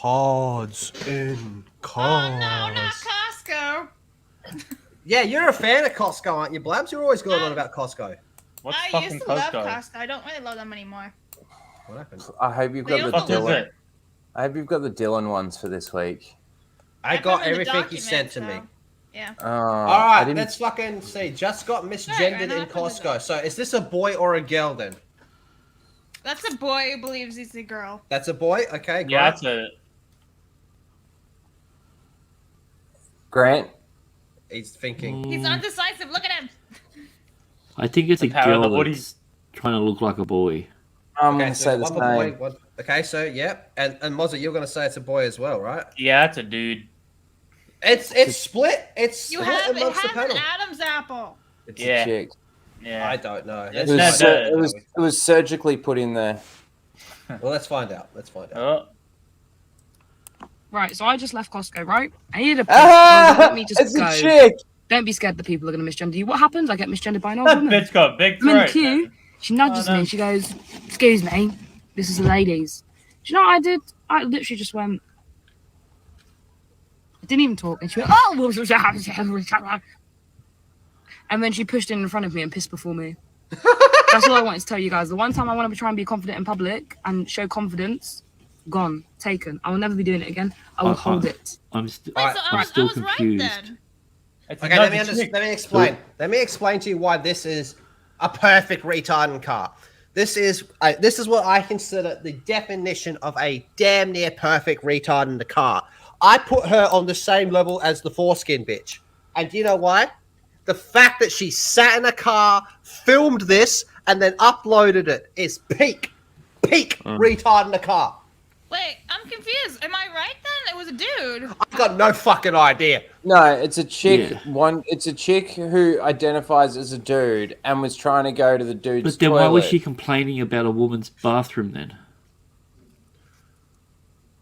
R3TARDS in cars. Oh no, not Costco. Yeah, you're a fan of Costco, aren't you, Blabs? You're always going on about Costco. What's I fucking used to love Costco? Costco. I don't really love them anymore. What happened? I hope you've They got the also What is Dylan. it? I hope you've got the Dylan ones for this week. I put got them in the everything you sent document, to me. so, Yeah. All right, let's fucking see. Just got misgendered and I in put it Costco. up. So is this a boy or a girl then? That's a boy who believes he's a girl. That's a boy? Okay, great. Yeah, that's a. Grant. He's thinking. He's undecisive. Look at him. I think it's a power of the girl woody. that's trying to look like a boy. I'm Okay, gonna so say the one for same. boy, one... Okay, so yeah, and Mozzie, you're gonna say it's a boy as well, right? Yeah, that's a dude. It's split. It's You split have it amongst the has panel. an Adam's apple. It's Yeah. a chick. Yeah. I don't know. It's It not was, the- it was surgically put in there. Well, let's find out. Let's find out. Oh, Right, so I just left Costco, right? I needed a piss. Ah, Let me just it's go. a chick. Don't be scared that people are going to misgender you. What happens? I get misgendered by an old that woman. bitch got a big I'm in the throat. queue. She nudges Oh, no. me. She goes, "Excuse me, this is the ladies." Do you know what I did? I literally just went. I didn't even talk, and she went, "Oh!" And then she pushed in front of me and pissed before me. That's all I wanted to tell you guys. The one time I want to try and be confident in public and show confidence, gone, taken. I will never be doing it again. I will hold it. I'm still. Wait, so I'm I still was right confused. then. It's Okay, another let chick. me explain. Let me explain to you why this is a perfect retarding car. This is what I consider the definition of a damn near perfect retard in the car. I put her on the same level as the foreskin bitch, and do you know why? The fact that she sat in a car, filmed this, and then uploaded it is peak retard in the car. Wait, I'm confused. Am I right then? It was a dude. I've got no fucking idea. No, it's a chick. Yeah. It's a chick who identifies as a dude and was trying to go to the dude's But then toilet. why was she complaining about a woman's bathroom then?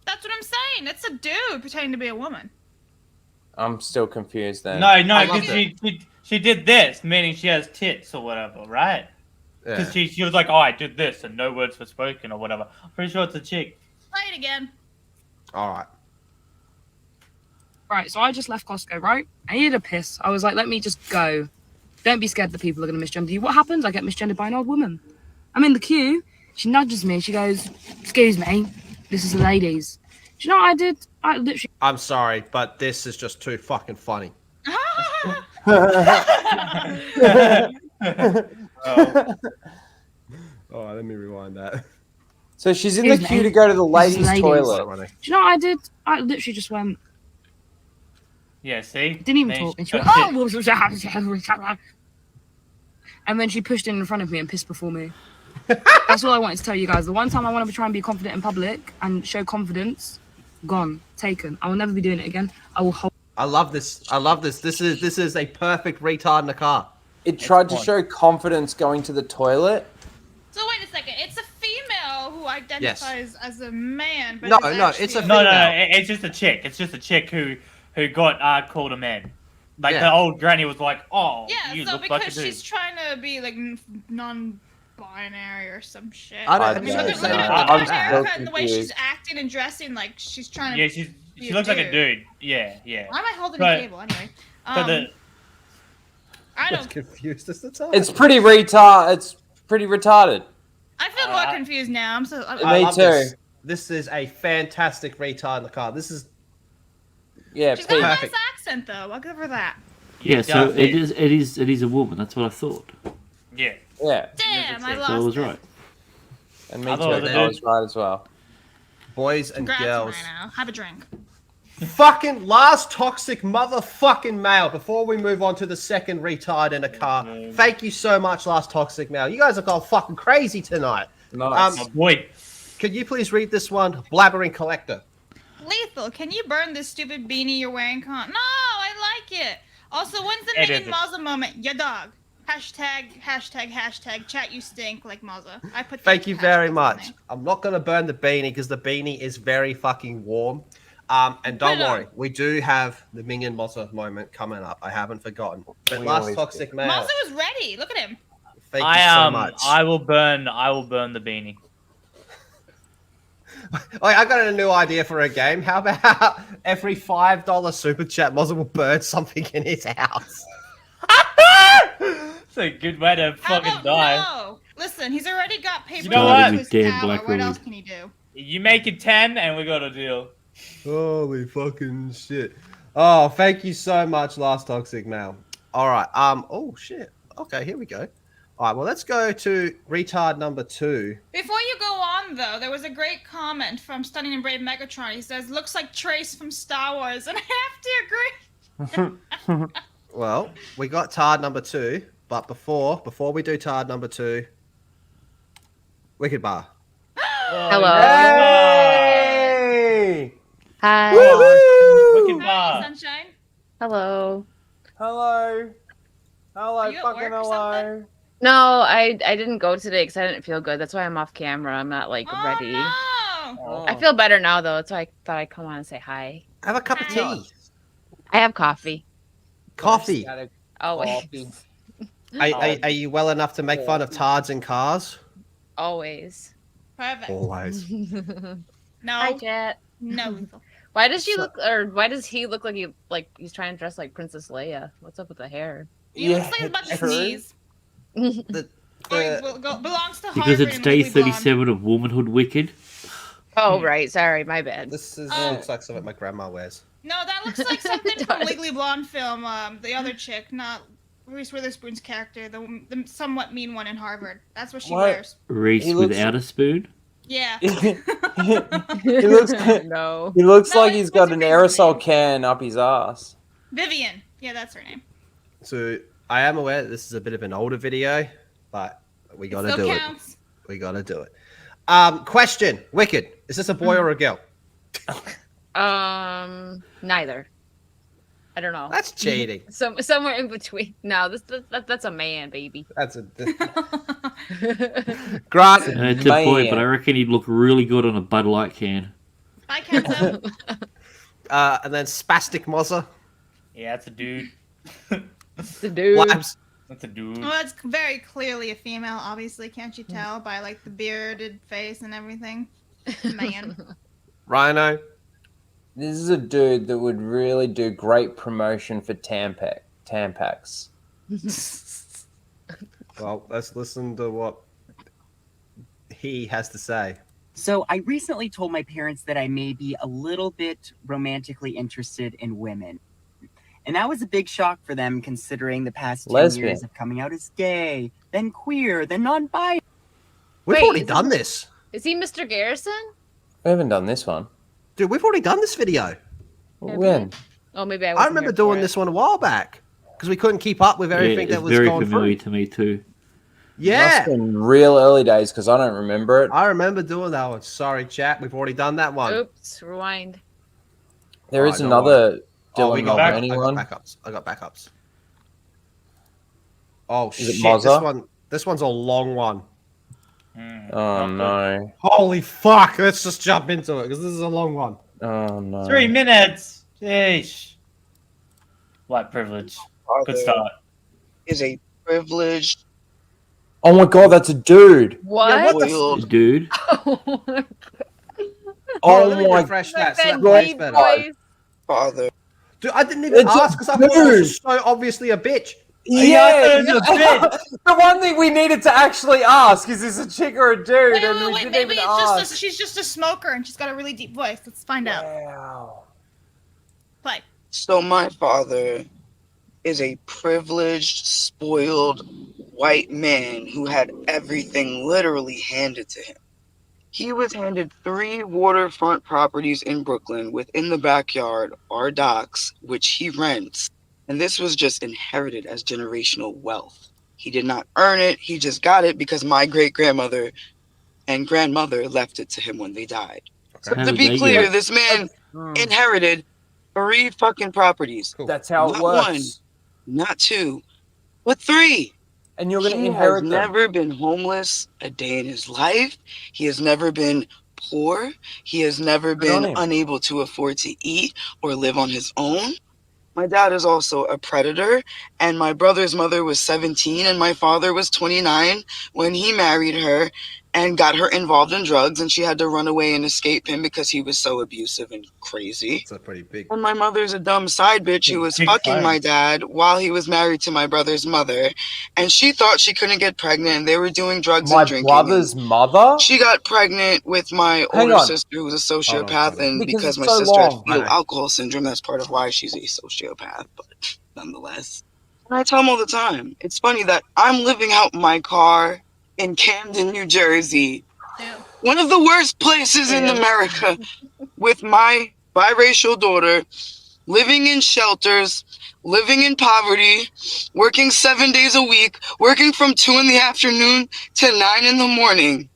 That's what I'm saying. It's a dude pretending to be a woman. I'm still confused then. No, I because loved she did this, meaning she has tits or whatever, right? Because she was like, oh, I did this, and no words were spoken or whatever. I'm pretty sure it's a chick. Play it again. All right. Right, so I just left Costco, right? I needed a piss. I was like, let me just go. Don't be scared that people are going to misgender you. What happens? I get misgendered by an old woman. I'm in the queue. She nudges me. She goes, "Excuse me, this is the ladies." Do you know what I did? I literally. I'm sorry, but this is just too fucking funny. Oh, Oh, let me rewind that. So she's in the Excuse queue me. to go to the This is ladies' ladies. toilet. Do you know what I did? I literally just went. yeah, see? Didn't even Man, talk, and she she went, got "Oh!" And then she pushed in front of me and pissed before me. That's all I wanted to tell you guys. The one time I want to try and be confident in public and show confidence, gone, taken. I will never be doing it again. I will hold. I love this. I love this. This is a perfect retard in the car. It tried to on. show confidence going to the toilet. So wait a second. It's a female who identifies as a man. But No, is no, actually it's a No, no, female. it's just a chick. It's just a chick who got called a man. Like Yeah. the old granny was like, "Oh, Yeah, you so look like a because dude." she's trying to be like non-binary or some shit. I don't- I have I you mean, don't look seen at, know. look that? at I'm her still haircut and the way she's confused. acting and dressing. Like she's trying to. Yeah, be she a looks like a dude. dude. Yeah, yeah. Why am I holding But- the cable anyway? So the I I'm don't. confused as the time. It's pretty retard. It's pretty retarded. I feel more confused now. I'm so. Me love too. This. This is a fantastic retard in the car. This is Yeah, She's got a Pete. nice Perfect. accent though. I'll give her that. Yeah, so Yeah, it is a woman. That's what I thought. yeah. Yeah, Damn, I So lost. So I was it. right. and me I too. thought it was a I dude. was right as well. boys and Congrats, girls. Rhino. Have a drink. Fucking last toxic motherfucking mail before we move on to the second retard in a car. Thank you so much, last toxic mail. You guys have gone fucking crazy tonight. Nice. My boy. Could you please read this one? Blabbering Collector. Lethal, can you burn this stupid beanie you're wearing? No, I like it. Also, when's the It Megan is. Mazza moment? Ya dog. Hashtag, chat you stink like Mazza. I put. Thank you very hashtags in much. there. I'm not going to burn the beanie because the beanie is very fucking warm. And don't Put it on. worry, we do have the Minion Mossa moment coming up. I haven't forgotten. But We last always toxic mail. Mazza was ready. Look at him. Thank you so much. I will burn the beanie. I got a new idea for a game. How about every $5 super chat, Mozzie will burn something in his house? It's a good way to How fucking about die. no? Listen, he's already got paper You know what? to his Damn tower. black What road. else can he do? You make it 10 and we got a deal. Holy fucking shit. Oh, thank you so much, Last Toxic Mail. All right. Oh, shit. Okay, here we go. All right, well, let's go to retard number 2. Before you go on, though, there was a great comment from Stunning and Brave Megatron. He says, "Looks like Trace from Star Wars," and I have to agree. Well, we got tard number 2, but before we do tard number 2, Wicked Bar. Hello. Hey! Hi. Wicked Hi, bar. Sunshine. Hello. Hello. Hello, Are you at fucking work or hello. No, I didn't go today because I didn't feel good. That's why I'm off camera. I'm not like Oh, ready. no. Oh. I feel better now though, so I thought I'd come on and say hi. Have a cup of Hi. tea. I have coffee. Coffee. Static Always. coffee. Are you well enough to make fun of tards in cars? Always. Perfect. Always. No. Hi, Jet. No. Why does she look, or why does he look like he's trying to dress like Princess Leia? What's up with the hair? He looks like he's about to true. sneeze. The, Or he the, belongs to Harvard. Because it's and day Legally Blonde. 37 of Womanhood Wicked. Oh right, sorry, my bad. this Oh. looks like something my grandma wears. No, that looks like something It from does. Legally Blonde film. The other chick, not Reese Witherspoon's character, the somewhat mean one in Harvard. That's what she What? wears. Reese He looks- without a spoon. Yeah. he looks No. he looks No, like it's- he's got what's an her face aerosol name? can up his ass. Vivian. Yeah, that's her name. So I am aware that this is a bit of an older video, but we gotta Still do it. counts. We gotta do it. Question: Wicked, is this a boy or a girl? Neither. I don't know. That's cheating. Somewhere in between. No, that's a man, baby. That's a Grant. It's a boy, Man. but I reckon he'd look really good on a Bud Light can. Bye, Kenzo. And then Spastic Mozza. Yeah, that's a dude. The dude. Labs. That's a dude. Well, it's very clearly a female, obviously. Can't you tell by like the bearded face and everything? Man. Rhino. This is a dude that would really do great promotion for Tampax. Well, let's listen to what he has to say. So I recently told my parents that I may be a little bit romantically interested in women. And that was a big shock for them considering the past 10 Lesbian. years of coming out as gay, then queer, then non-binary. We've Wait, already is done this. Is he Mr. Garrison? We haven't done this one. Dude, we've already done this video. Have When? Oh, maybe I. I wasn't remember here for doing it. this one a while back because we couldn't keep up with everything Yeah, that it's was very going familiar through. to me too. Must Yeah, have been real early days because I don't remember it. I remember doing that one. Sorry, chat. We've already done that one. Oops, rewind. There is Alright, don't another Oh, we Dylan got Mulvaney I one. got backups. I got backups. Oh Is it shit! Mozza? This one's a long one. Oh no. Holy fuck! Let's just jump into it because this is a long one. Oh no. 3 minutes. Jeez. White privilege. Good start. Is a privileged Oh my god, that's a dude. What? what the spoiled Dude, Oh, let me my refresh Like that. So that that plays deep better. voice. father. Dude, I didn't even It's a ask because I thought it was dude. just so obviously a bitch. Yeah, it's a bitch. the one thing we needed to actually ask is this a chick or a dude, Wait, and wait, we wait. didn't Maybe even it's ask. just she's just a smoker and she's got a really deep voice. Let's find out. Wow. Play. So my father is a privileged, spoiled white man who had everything literally handed to him. He was handed 3 waterfront properties in Brooklyn. Within the backyard are docks, which he rents. And this was just inherited as generational wealth. He did not earn it. He just got it because my great-grandmother and grandmother left it to him when they died. So How to did be they clear, get it? this man inherited 3 fucking properties. Cool. That's how it Not works. one. Not 2, but 3. And you're going to He inherit has them. never been homeless a day in his life. He has never been poor. He has never Good on been him. unable to afford to eat or live on his own. My dad is also a predator, and my brother's mother was 17 and my father was 29 when he married her, and got her involved in drugs, and she had to run away and escape him because he was so abusive and crazy. It's a pretty big. And my mother's a dumb side bitch who was fucking my dad while he was married to my brother's mother, and she thought she couldn't get pregnant, and they were doing drugs My and drinking. brother's mother? She got pregnant with my Hang older on. sister who was a sociopath, and Because because my it's so sister had long. fetal Right. alcohol syndrome, that's part of why she's a sociopath, but nonetheless. And I tell them all the time, it's funny that I'm living out my car in Camden, New Jersey, one of the worst places in America, with my biracial daughter, living in shelters, living in poverty, working 7 days a week, working from 2 in the afternoon to 9 in the morning,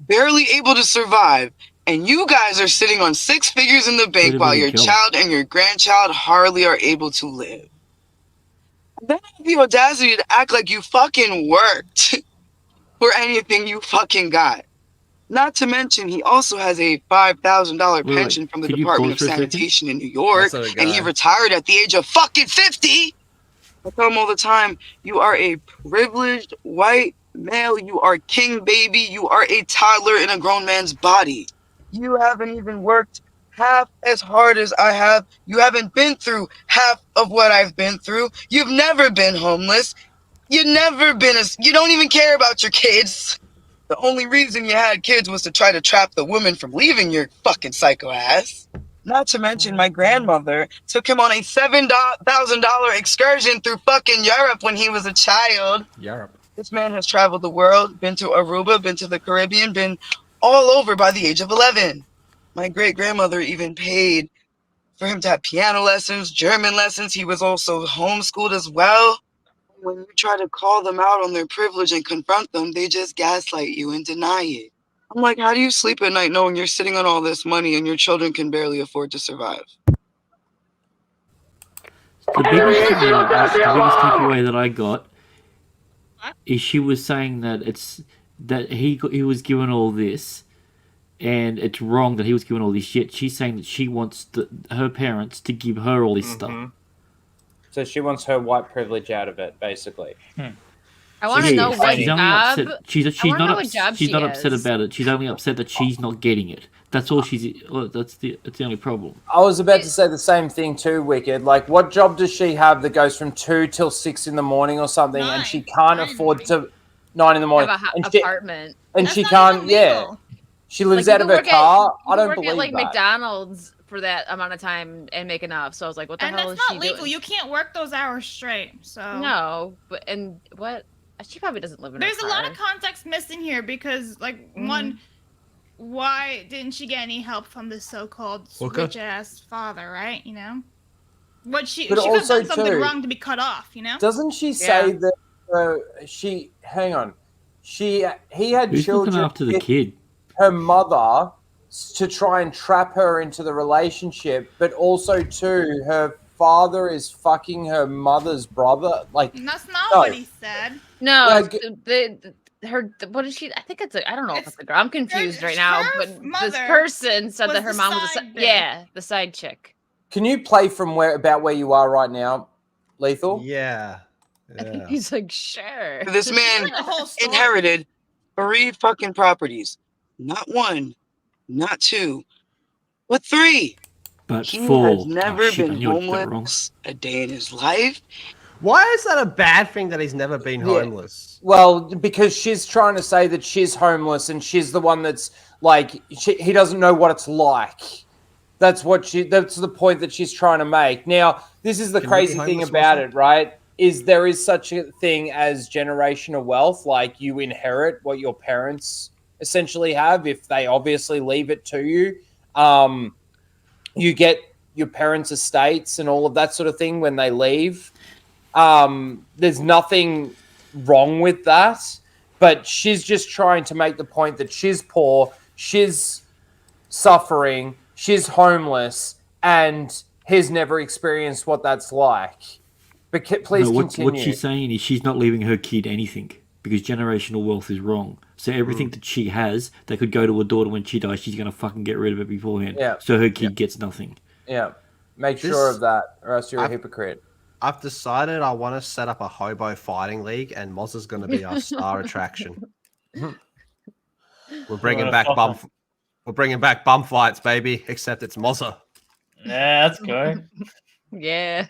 barely able to survive. And you guys are sitting on 6 figures in the bank while your child and your grandchild hardly are able to live. Then have the audacity to act like you fucking worked for anything you fucking got. Not to mention, he also has a $5,000 pension from the could you Department of pause for a second? Sanitation in New York, That's and he guy. retired at the age of fucking 50. I tell him all the time, you are a privileged white male. You are king, baby. You are a toddler in a grown man's body. You haven't even worked half as hard as I have. You haven't been through half of what I've been through. You've never been homeless. You've never been you don't even care about your kids. The only reason you had kids was to try to trap the woman from leaving your fucking psycho ass. Not to mention my grandmother took him on a $7,000 excursion through fucking Europe when he was a child. Europe. This man has traveled the world, been to Aruba, been to the Caribbean, been all over by the age of 11. My great-grandmother even paid for him to have piano lessons, German lessons. He was also homeschooled as well. When you try to call them out on their privilege and confront them, they just gaslight you and deny it. I'm like, how do you sleep at night knowing you're sitting on all this money and your children can barely afford to survive? The biggest thing the biggest takeaway that I got is she was saying that he was given all this, and it's wrong that he was given all this shit. She's saying that she wants her parents to give her all this stuff. So she wants her white privilege out of it, basically. I want to know what she's only job. upset. She's not upset about it. She's only upset that she's not getting it. That's all she's. That's the only problem. I was about to say the same thing too, Wicked. Like, what job does she have that goes from 2 till 6 in the morning or something, and she can't afford to 9 in the morning, Have an and apartment, and she can't. Yeah, she lives out of her car. I don't believe at, like, that. McDonald's for that amount of time and make enough. So I was like, what the hell is that's she not legal. doing? You can't work those hours straight. So No, but and what? She probably doesn't live in. There's a a lot car. of context missing here because, like, one, why didn't she get any help from this so-called rich ass father? Right? You know, what she But could have also, done something too, wrong to be cut off. You know? Doesn't she say that she? Hang on, he had Who's children looking after the with kid? her mother to try and trap her into the relationship, but also too her father is fucking her mother's brother. Like, that's not what he said. No, Like- what is she? I think it's I don't know if it's a girl. I'm confused right now. But this mother person said was that her the mom was side bitch. yeah, the side chick. Can you play from where you are right now, Lethal? Yeah. I think he's like, sure. This man The whole story. inherited 3 fucking properties. Not 1, not 2, but 3. But He 4. has never Shit, I been knew I got it wrong. homeless a day in his life. Why is that a bad thing that he's never been homeless? Well, because she's trying to say that she's homeless and she's the one that's like he doesn't know what it's like. That's the point that she's trying to make. Now, this is the crazy thing about it, right? Is there is such a thing as generational wealth, like you inherit what your parents essentially have if they obviously leave it to you. You get your parents' estates and all of that sort of thing when they leave. There's nothing wrong with that, but she's just trying to make the point that she's poor, she's suffering, she's homeless, and he's never experienced what that's like. But please continue. What she's saying is she's not leaving her kid anything because generational wealth is wrong. So everything that she has that could go to her daughter when she dies, she's going to fucking get rid of it beforehand. Yeah. So her kid gets nothing. Yeah. Make sure of that, or else you're a hypocrite. I've decided I want to set up a hobo fighting league, and Moz is going to be our star attraction. We're bringing back bum. We're bringing back bum fights, baby. Except it's Mozza. Yeah, that's good. Yeah.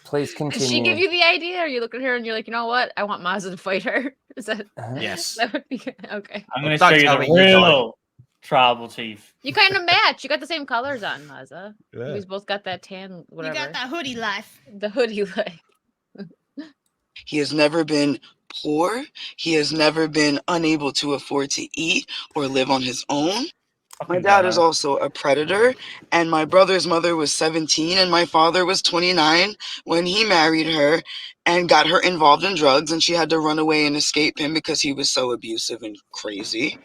Please Did continue. she give you the idea? Or you look at her and you're like, you know what? I want Mazda to fight her. Is that? Yes. That would be okay. I'm gonna Don't show you tell the me you don't. real tribal chief. You kind of match. You got the same colors on, Mazda. Yeah. You both got that tan, whatever. You got that hoodie life. The hoodie like. He has never been poor. He has never been unable to afford to eat or live on his own. My dad is also a predator, and my brother's mother was 17 and my father was 29 when he married her and got her involved in drugs, and she had to run away and escape him because he was so abusive and crazy.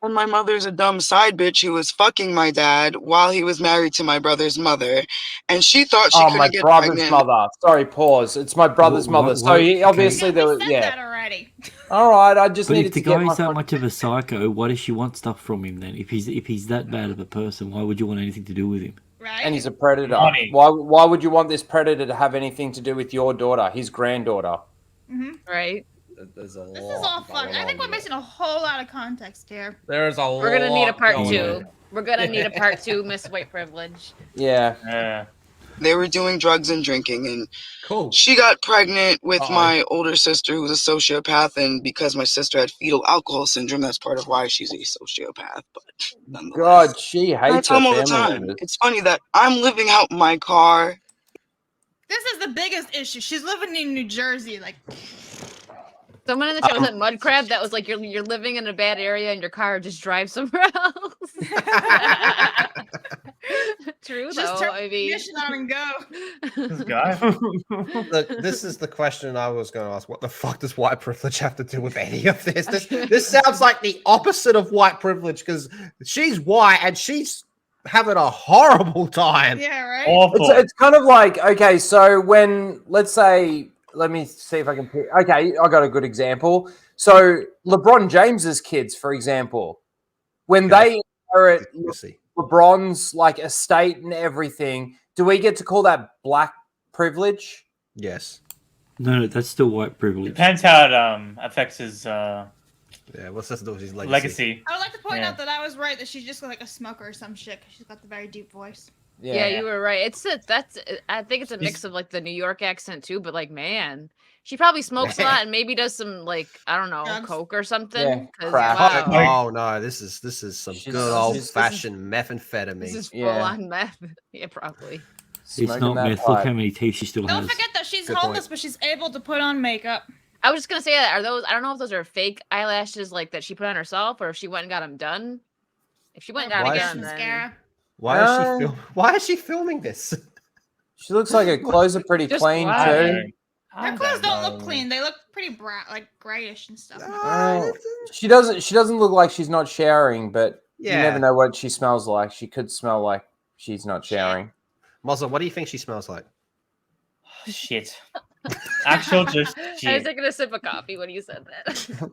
And my mother's a dumb side bitch who was fucking my dad while he was married to my brother's mother, and she thought she my couldn't get brother's pregnant. mother. Sorry, pause. It's my brother's mother. So he, obviously there was That already. All right, I just But needed if the to get guy my is that much of a psycho, why does she want stuff from him then? If he's that bad of a person, why would you want anything to do with him? Right. And he's a predator. Money. Why would you want this predator to have anything to do with your daughter, his granddaughter? Right. There's a This is all fun. I think we're missing a whole lot of context here. There's a We're gonna need a part going two. on. We're gonna need a part two, Miss White Privilege. Yeah. Yeah. They were doing drugs and drinking, and Cool. she got pregnant with Uh-oh. my older sister, who was a sociopath, and because my sister had fetal alcohol syndrome, that's part of why she's a sociopath. But nonetheless, God, she I hates tell her them all the family time. members. It's funny that I'm living out my car. This is the biggest issue. She's living in New Jersey. Like, Someone in the chat was at Mud Crab that was like you're living in a bad area and your car just drives somewhere else. True just though. turn I the mean, ignition on and go. This guy. Look, this is the question I was going to ask. What the fuck does white privilege have to do with any of this? This sounds like the opposite of white privilege because she's white and she's having a horrible time. Yeah, right. Awful. It's kind of like, okay, so when, let's say, let me see if I can pick. Okay, I got a good example. So LeBron James's kids, for example, when they inherit LeBron's like estate and everything, do we get to call that black privilege? Yes. No, that's still white privilege. Depends how it affects his what's that to do with his legacy. I would like to point out that I was right that she's just like a smoker or some shit because she's got the very deep voice. yeah, you were right. I think it's a mix of like the New York accent too, but like man, she probably smokes a lot and maybe does some like I don't know coke or something. Yeah, 'cause, crack. wow. Oh no, this is some good old fashioned methamphetamine. This is full on meth. Yeah, probably. It's not meth. Look how many teeth she still Don't has. forget that she's Good homeless, point. but she's able to put on makeup. I was just gonna say that are those? I don't know if those are fake eyelashes like that she put on herself, or if she went and got them done. If she went and got Why it is done, she- then Why is she filming this? She looks like her clothes are pretty Just clean why? too. Her clothes don't look clean. They look pretty like grayish and stuff. She doesn't look like she's not showering, but you Yeah. never know what she smells like. She could smell like she's not showering. Mozza, what do you think she smells like? Shit. Actual just I was shit. taking a sip of coffee when you said that.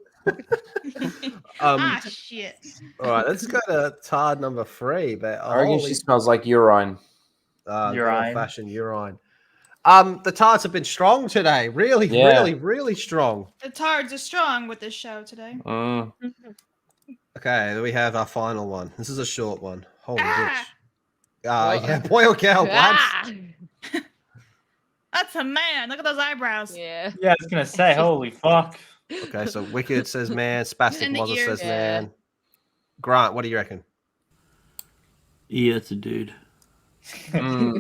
Shit. All right, let's go to Tard number 3. But I reckon she smells like urine. Urine. Fashion urine. The Tards have been strong today. Really, really strong. The Tards are strong with this show today. Okay, then we have our final one. This is a short one. Holy bitch. Yeah, boy or girl, what? That's a man. Look at those eyebrows. Yeah. Yeah, I was gonna say, holy fuck. Okay, so Wicked says man, Spastic And the Mozza ears. says man. Grant, what do you reckon? Yeah, it's a dude. I'm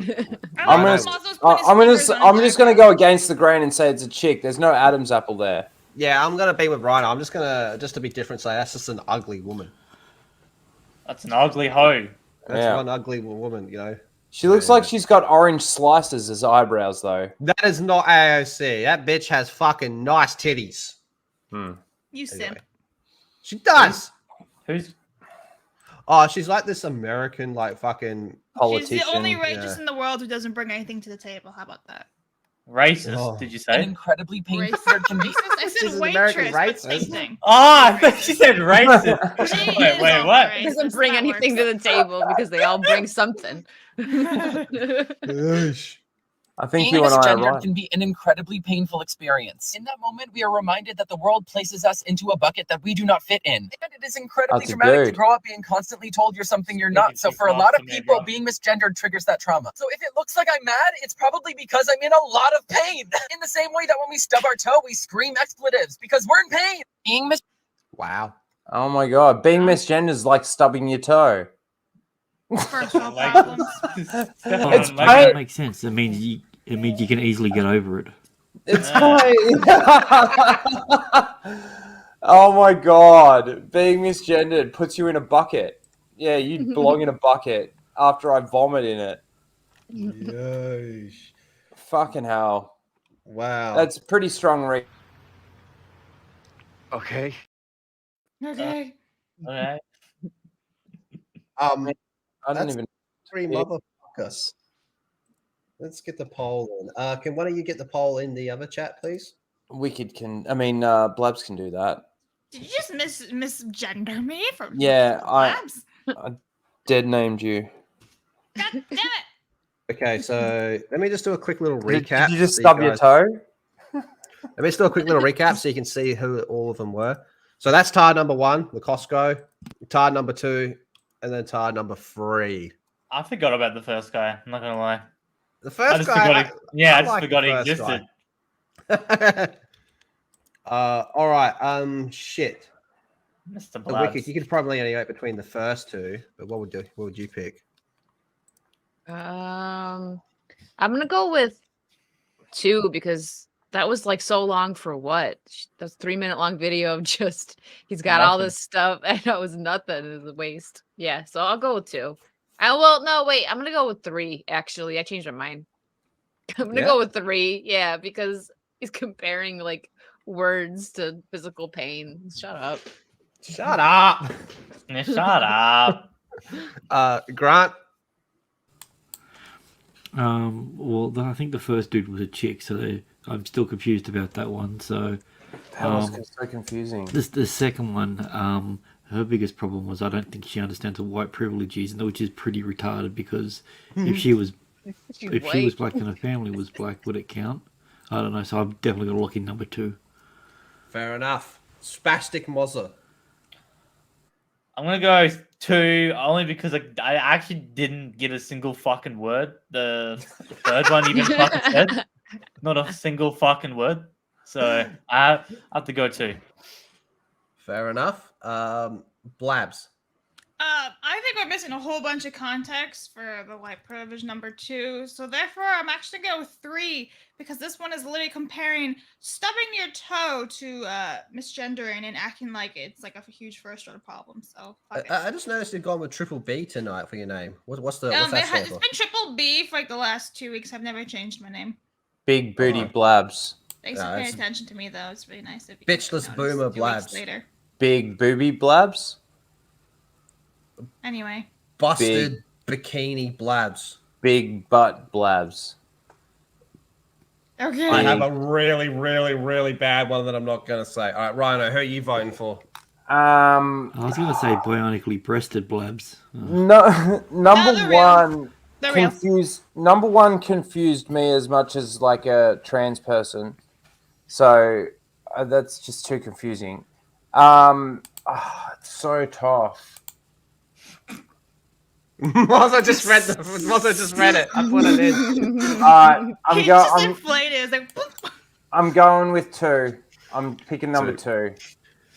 like just gonna go against the grain and say it's a chick. There's no Adam's apple there. Yeah, I'm gonna be with Ryan. I'm just to be different, say that's just an ugly woman. That's an ugly hoe. That's one ugly woman, you know. She looks like she's got orange slices as eyebrows, though. That is not AOC. That bitch has fucking nice titties. You simp. She does. Who's? Oh, she's like this American, like fucking politician. She's the only racist in the world who doesn't bring anything to the table. How about that? Racist, did you say? An incredibly painful Racist? I said waitress, but same thing. Oh, I thought she said racist. wait, what? She doesn't bring anything to the table because they all bring something. I think Being you and I are misgendered right. can be an incredibly painful experience. In that moment, we are reminded that the world places us into a bucket that we do not fit in. And it is incredibly That's a traumatic to dude. grow up being constantly told you're something you're not. So for a lot of people, being misgendered triggers that trauma. So if it looks like I'm mad, it's probably because I'm in a lot of pain. In the same way that when we stub our toe, we scream expletives because we're in pain. Being Wow. Oh my god, being misgendered is like stubbing your toe. First world problems. It's that makes sense. It means you can easily get over it. It's fine. Oh my god, being misgendered puts you in a bucket. Yeah, you belong in a bucket after I vomit in it. Yeesh. Fucking hell. Wow. That's pretty strong. Okay. Okay. Okay. I don't That's even. three motherfuckers. Let's get the poll in. Can one of you get the poll in the other chat, please? Wicked can. I mean, Blabs can do that. Did you just misgender me from Yeah, Labs? I dead named you. God damn it! Okay, so let me just do a quick little recap. Did you just so stub your toe? Let me just do a quick little recap so you can see who all of them were. So that's tard number 1, the Costco, tard number 2, and then tard number 3. I forgot about the first guy. I'm not gonna lie. The first guy, I just forgot he existed. All right. Mr. The Blabs. Wicked, you could probably only vote between the first two, but what would you pick? I'm gonna go with 2 because that was like so long for what? That's 3-minute long video of just he's got all this stuff and it was nothing. It was a waste. Yeah, so I'll go with 2. No, wait, I'm gonna go with 3. Actually, I changed my mind. I'm gonna go with 3. Yeah, because he's comparing like words to physical pain. Shut up. Shut up. Shut up. Grant. Well, I think the first dude was a chick, so I'm still confused about that one. So That was so confusing. The second one, her biggest problem was I don't think she understands what white privilege is, which is pretty retarded because if she was black and her family was black, would it count? I don't know. So I've definitely got to lock in number 2. Fair enough. Spastic Mozza. I'm gonna go 2 only because I actually didn't get a single fucking word. The third one even fucking said not a single fucking word. So I have to go 2. Fair enough. Blabs. I think we're missing a whole bunch of context for the white privilege number 2. So therefore, I'm actually going to go with 3 because this one is literally comparing stubbing your toe to misgendering and acting like it's like a huge first order problem. So I just noticed you've gone with triple B tonight for your name. What's that stand it's for? been triple B for like the last 2 weeks. I've never changed my name. Big booty Blabs. Thanks for paying attention to me, though. It's really nice of you. Bitchless boomer 2 Blabs. weeks later. Big booby Blabs. Anyway. Busted bikini Blabs. Big butt Blabs. Okay. I have a really, really, really bad one that I'm not going to say. All right, Rhino, who are you voting for? I was going to say bionically breasted Blabs. No, number one real. confused me as much as like a trans person. So that's just too confusing. It's so tough. Mozza just read it. I put it in. I'm going with 2. I'm picking number 2.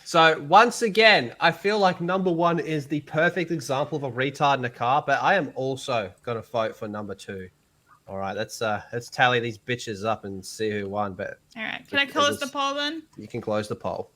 So once again, I feel like number 1 is the perfect example of a retard in a car, but I am also going to vote for number 2. All right, let's tally these bitches up and see who won. But all right, can I close the poll then? You can close the poll.